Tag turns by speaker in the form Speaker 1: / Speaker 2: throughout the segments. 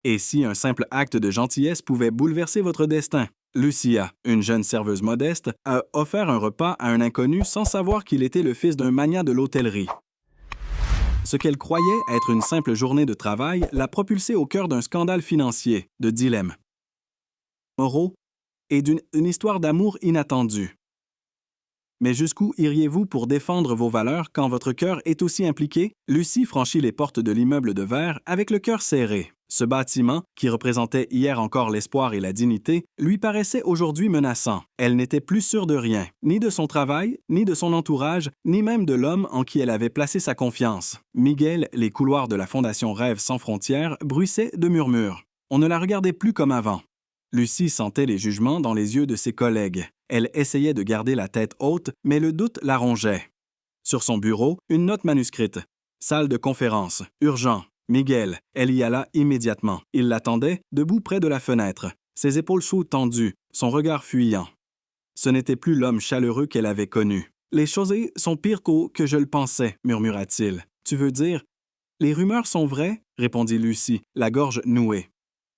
Speaker 1: Et si un simple acte de gentillesse pouvait bouleverser votre destin? Lucia, une jeune serveuse modeste, a offert un repas à un inconnu sans savoir qu'il était le fils d'un magnat de l'hôtellerie. Ce qu'elle croyait être une simple journée de travail l'a propulsée au cœur d'un scandale financier, de dilemmes moraux et d'une histoire d'amour inattendue. Mais jusqu'où iriez-vous pour défendre vos valeurs quand votre cœur est aussi impliqué? Lucie franchit les portes de l'immeuble de verre avec le cœur serré. Ce bâtiment, qui représentait hier encore l'espoir et la dignité, lui paraissait aujourd'hui menaçant. Elle n'était plus sûre de rien, ni de son travail, ni de son entourage, ni même de l'homme en qui elle avait placé sa confiance. Miguel, les couloirs de la Fondation Rêve sans frontières, bruissaient de murmures. On ne la regardait plus comme avant. Lucie sentait les jugements dans les yeux de ses collègues. Elle essayait de garder la tête haute, mais le doute la rongeait. Sur son bureau, une note manuscrite. Salle de conférence. Urgent. Miguel. Elle y alla immédiatement. Il l'attendait, debout près de la fenêtre, ses épaules sous-tendues, son regard fuyant. Ce n'était plus l'homme chaleureux qu'elle avait connu. « Les choses sont pires que je le pensais, » murmura-t-il. « Tu veux dire? » « Les rumeurs sont vraies, » répondit Lucie, la gorge nouée.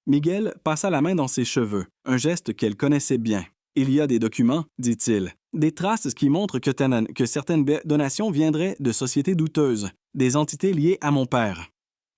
Speaker 1: Miguel passa la main dans ses cheveux, un geste qu'elle connaissait bien. « Il y a des documents, dit-il, des traces qui montrent que certaines donations viendraient de sociétés douteuses, des entités liées à mon père. »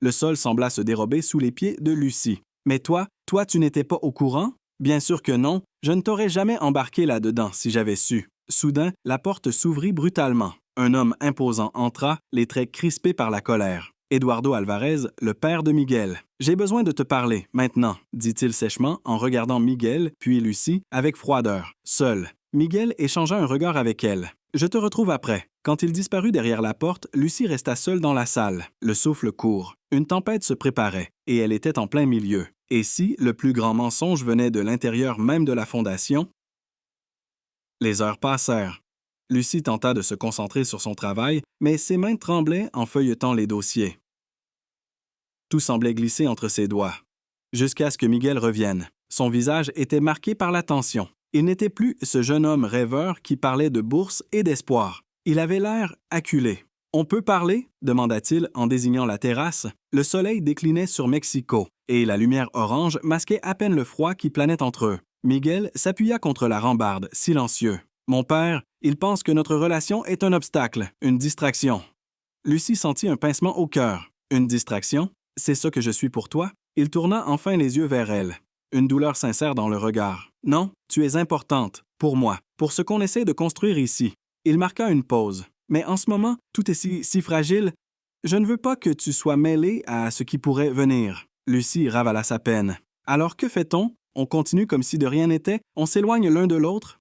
Speaker 1: Le sol sembla se dérober sous les pieds de Lucie. « Mais toi, tu n'étais pas au courant? » « Bien sûr que non. Je ne t'aurais jamais embarqué là-dedans si j'avais su. » Soudain, la porte s'ouvrit brutalement. Un homme imposant entra, les traits crispés par la colère. Eduardo Alvarez, le père de Miguel. « J'ai besoin de te parler, maintenant, » dit-il sèchement en regardant Miguel, puis Lucie, avec froideur. Seul. Miguel échangea un regard avec elle. « Je te retrouve après. » Quand il disparut derrière la porte, Lucie resta seule dans la salle, le souffle court. Une tempête se préparait, et elle était en plein milieu. Et si le plus grand mensonge venait de l'intérieur même de la Fondation? Les heures passèrent. Lucie tenta de se concentrer sur son travail, mais ses mains tremblaient en feuilletant les dossiers. Tout semblait glisser entre ses doigts. Jusqu'à ce que Miguel revienne. Son visage était marqué par la tension. Il n'était plus ce jeune homme rêveur qui parlait de bourse et d'espoir. Il avait l'air acculé. « On peut parler ?» demanda-t-il en désignant la terrasse. Le soleil déclinait sur Mexico, et la lumière orange masquait à peine le froid qui planait entre eux. Miguel s'appuya contre la rambarde, silencieux. « Mon père, il pense que notre relation est un obstacle, une distraction. » Lucie sentit un pincement au cœur. « Une distraction? C'est ça que je suis pour toi? » Il tourna enfin les yeux vers elle. Une douleur sincère dans le regard. « Non, tu es importante, pour moi, pour ce qu'on essaie de construire ici. » Il marqua une pause. « Mais en ce moment, tout est si fragile. Je ne veux pas que tu sois mêlé à ce qui pourrait venir. » Lucie ravala sa peine. « Alors que fait-on? On continue comme si de rien n'était? On s'éloigne l'un de l'autre? »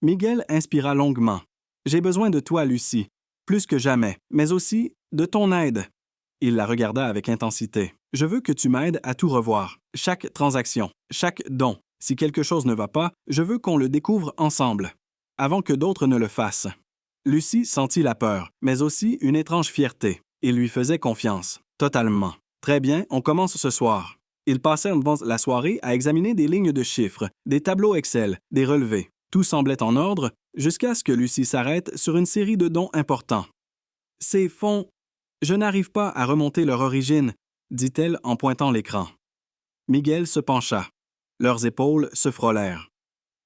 Speaker 1: Miguel inspira longuement. « J'ai besoin de toi, Lucie, plus que jamais, mais aussi de ton aide. » Il la regarda avec intensité. « Je veux que tu m'aides à tout revoir. Chaque transaction, chaque don. Si quelque chose ne va pas, je veux qu'on le découvre ensemble, avant que d'autres ne le fassent. » Lucie sentit la peur, mais aussi une étrange fierté. Il lui faisait confiance, totalement. « Très bien, on commence ce soir. » Ils passèrent la soirée à examiner des lignes de chiffres, des tableaux Excel, des relevés. Tout semblait en ordre jusqu'à ce que Lucie s'arrête sur une série de dons importants. « Ces fonds, je n'arrive pas à remonter leur origine, » dit-elle en pointant l'écran. Miguel se pencha. Leurs épaules se frôlèrent.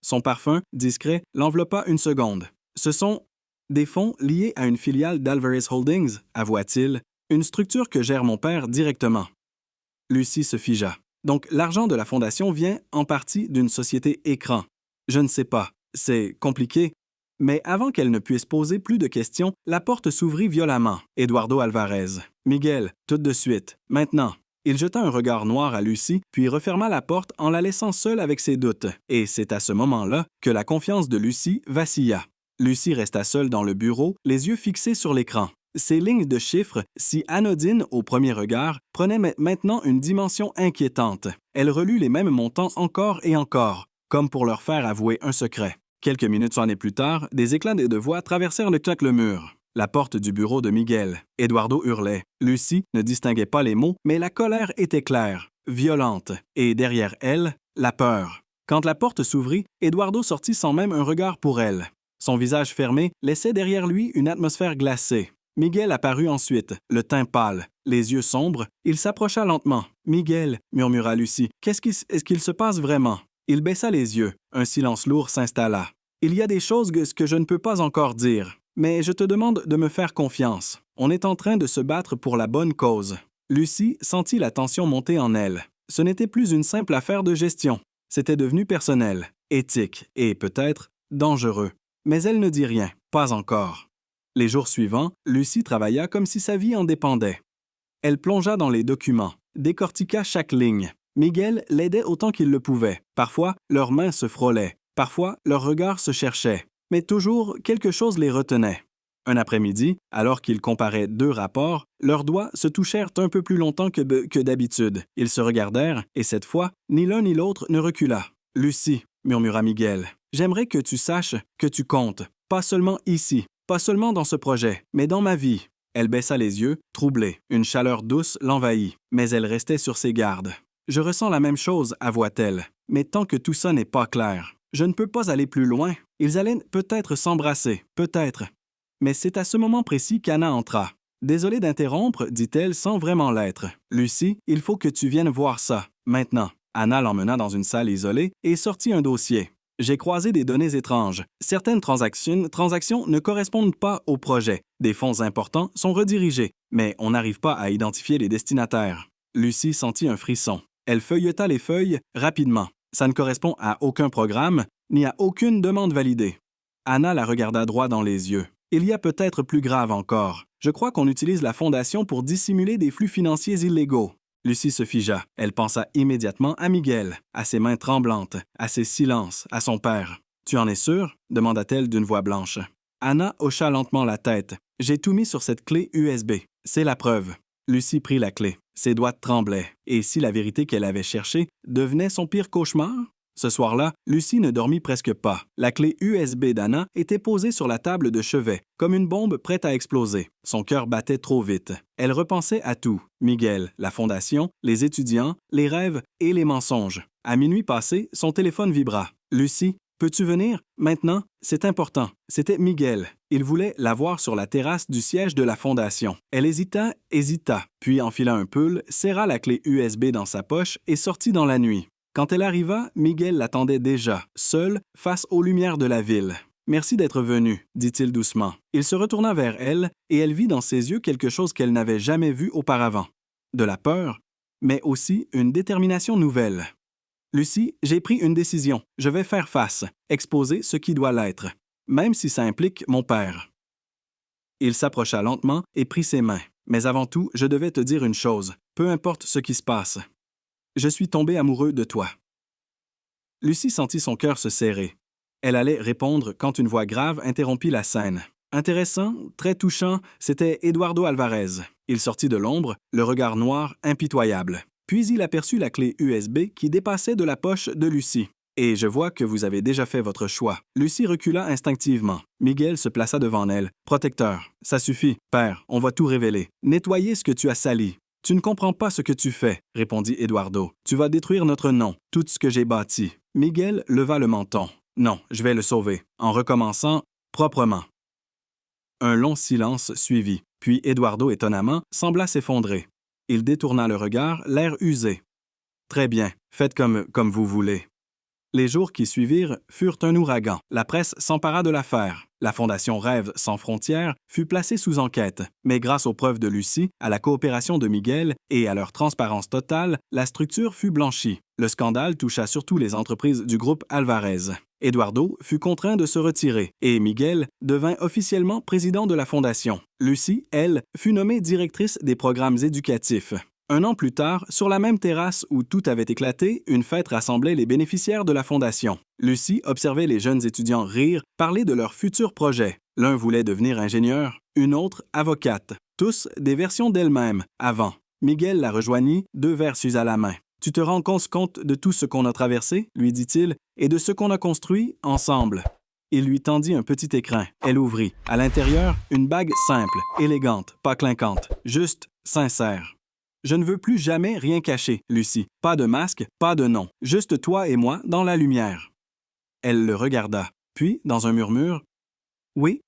Speaker 1: Son parfum, discret, l'enveloppa une seconde. « Ce sont des fonds liés à une filiale d'Alvarez Holdings, » avoua-t-il, « une structure que gère mon père directement. » Lucie se figea. « Donc l'argent de la Fondation vient en partie d'une société écran. Je ne sais pas, c'est compliqué. » Mais avant qu'elle ne puisse poser plus de questions, la porte s'ouvrit violemment. Eduardo Alvarez. « Miguel, tout de suite, maintenant. » Il jeta un regard noir à Lucie, puis referma la porte en la laissant seule avec ses doutes. Et c'est à ce moment-là que la confiance de Lucie vacilla. Lucie resta seule dans le bureau, les yeux fixés sur l'écran. Ces lignes de chiffres, si anodines au premier regard, prenaient maintenant une dimension inquiétante. Elle relut les mêmes montants encore et encore, comme pour leur faire avouer un secret. Quelques minutes sonnées plus tard, des éclats de voix traversèrent le mur. La porte du bureau de Miguel. Eduardo hurlait. Lucie ne distinguait pas les mots, mais la colère était claire, violente, et derrière elle, la peur. Quand la porte s'ouvrit, Eduardo sortit sans même un regard pour elle. Son visage fermé laissait derrière lui une atmosphère glacée. Miguel apparut ensuite, le teint pâle, les yeux sombres. Il s'approcha lentement. « Miguel, » murmura Lucie, « est-ce qu'il se passe vraiment? » Il baissa les yeux. Un silence lourd s'installa. « Il y a des choses que je ne peux pas encore dire, mais je te demande de me faire confiance. On est en train de se battre pour la bonne cause. » Lucie sentit la tension monter en elle. Ce n'était plus une simple affaire de gestion. C'était devenu personnel, éthique et, peut-être, dangereux. Mais elle ne dit rien, pas encore. Les jours suivants, Lucie travailla comme si sa vie en dépendait. Elle plongea dans les documents, décortiqua chaque ligne. Miguel l'aidait autant qu'il le pouvait. Parfois, leurs mains se frôlaient. Parfois, leurs regards se cherchaient. Mais toujours, quelque chose les retenait. Un après-midi, alors qu'ils comparaient deux rapports, leurs doigts se touchèrent un peu plus longtemps que d'habitude. Ils se regardèrent, et cette fois, ni l'un ni l'autre ne recula. « Lucie, » murmura Miguel, « j'aimerais que tu saches que tu comptes, pas seulement ici, pas seulement dans ce projet, mais dans ma vie. » Elle baissa les yeux, troublée. Une chaleur douce l'envahit, mais elle restait sur ses gardes. « Je ressens la même chose, » avoua-t-elle, « mais tant que tout ça n'est pas clair. Je ne peux pas aller plus loin. Ils allaient peut-être s'embrasser, peut-être. » Mais c'est à ce moment précis qu'Anna entra. « Désolée d'interrompre, » dit-elle sans vraiment l'être. « Lucie, il faut que tu viennes voir ça, maintenant. » Anna l'emmena dans une salle isolée et sortit un dossier. « J'ai croisé des données étranges. Certaines transactions ne correspondent pas au projet. Des fonds importants sont redirigés, mais on n'arrive pas à identifier les destinataires. » Lucie sentit un frisson. Elle feuilleta les feuilles rapidement. Ça ne correspond à aucun programme, ni à aucune demande validée. Anna la regarda droit dans les yeux. Il y a peut-être plus grave encore. Je crois qu'on utilise la Fondation pour dissimuler des flux financiers illégaux. Lucie se figea. Elle pensa immédiatement à Miguel, à ses mains tremblantes, à ses silences, à son père. « Tu en es sûre? » demanda-t-elle d'une voix blanche. Anna hocha lentement la tête. « J'ai tout mis sur cette clé USB. C'est la preuve. » Lucie prit la clé. Ses doigts tremblaient. Et si la vérité qu'elle avait cherchée devenait son pire cauchemar? Ce soir-là, Lucie ne dormit presque pas. La clé USB d'Anna était posée sur la table de chevet, comme une bombe prête à exploser. Son cœur battait trop vite. Elle repensait à tout. Miguel, la Fondation, les étudiants, les rêves et les mensonges. À minuit passé, son téléphone vibra. « Lucie, peux-tu venir? Maintenant, c'est important. » C'était Miguel. Il voulait la voir sur la terrasse du siège de la Fondation. Elle hésita, puis enfila un pull, serra la clé USB dans sa poche et sortit dans la nuit. Quand elle arriva, Miguel l'attendait déjà, seul, face aux lumières de la ville. « Merci d'être venu, » dit-il doucement. Il se retourna vers elle, et elle vit dans ses yeux quelque chose qu'elle n'avait jamais vu auparavant. De la peur, mais aussi une détermination nouvelle. « Lucie, j'ai pris une décision. Je vais faire face, exposer ce qui doit l'être, même si ça implique mon père. » Il s'approcha lentement et prit ses mains. « Mais avant tout, je devais te dire une chose, peu importe ce qui se passe. Je suis tombé amoureux de toi. » Lucie sentit son cœur se serrer. Elle allait répondre quand une voix grave interrompit la scène. Intéressant, très touchant, c'était Eduardo Alvarez. Il sortit de l'ombre, le regard noir impitoyable. Puis il aperçut la clé USB qui dépassait de la poche de Lucie. « Et je vois que vous avez déjà fait votre choix. » Lucie recula instinctivement. Miguel se plaça devant elle. « Protecteur. Ça suffit. Père, on va tout révéler. Nettoyer ce que tu as sali. » « Tu ne comprends pas ce que tu fais, » répondit Eduardo. « Tu vas détruire notre nom, tout ce que j'ai bâti. » Miguel leva le menton. « Non, je vais le sauver, en recommençant proprement. » Un long silence suivit, puis Eduardo, étonnamment, sembla s'effondrer. Il détourna le regard, l'air usé. « Très bien, faites comme vous voulez. » Les jours qui suivirent furent un ouragan. La presse s'empara de l'affaire. La Fondation Rêves sans frontières fut placée sous enquête, mais grâce aux preuves de Lucie, à la coopération de Miguel et à leur transparence totale, la structure fut blanchie. Le scandale toucha surtout les entreprises du groupe Alvarez. Eduardo fut contraint de se retirer et Miguel devint officiellement président de la Fondation. Lucie, elle, fut nommée directrice des programmes éducatifs. Un an plus tard, sur la même terrasse où tout avait éclaté, une fête rassemblait les bénéficiaires de la Fondation. Lucie observait les jeunes étudiants rire, parler de leurs futurs projets. L'un voulait devenir ingénieur, une autre avocate. Tous des versions d'elle-même, avant. Miguel la rejoignit, 2 verres à la main. « Tu te rends compte de tout ce qu'on a traversé, » lui dit-il, « et de ce qu'on a construit ensemble. » Il lui tendit un petit écrin. Elle ouvrit. À l'intérieur, une bague simple, élégante, pas clinquante, juste sincère. « Je ne veux plus jamais rien cacher, Lucie. Pas de masque, pas de nom. Juste toi et moi dans la lumière. » Elle le regarda. Puis, dans un murmure, « Oui,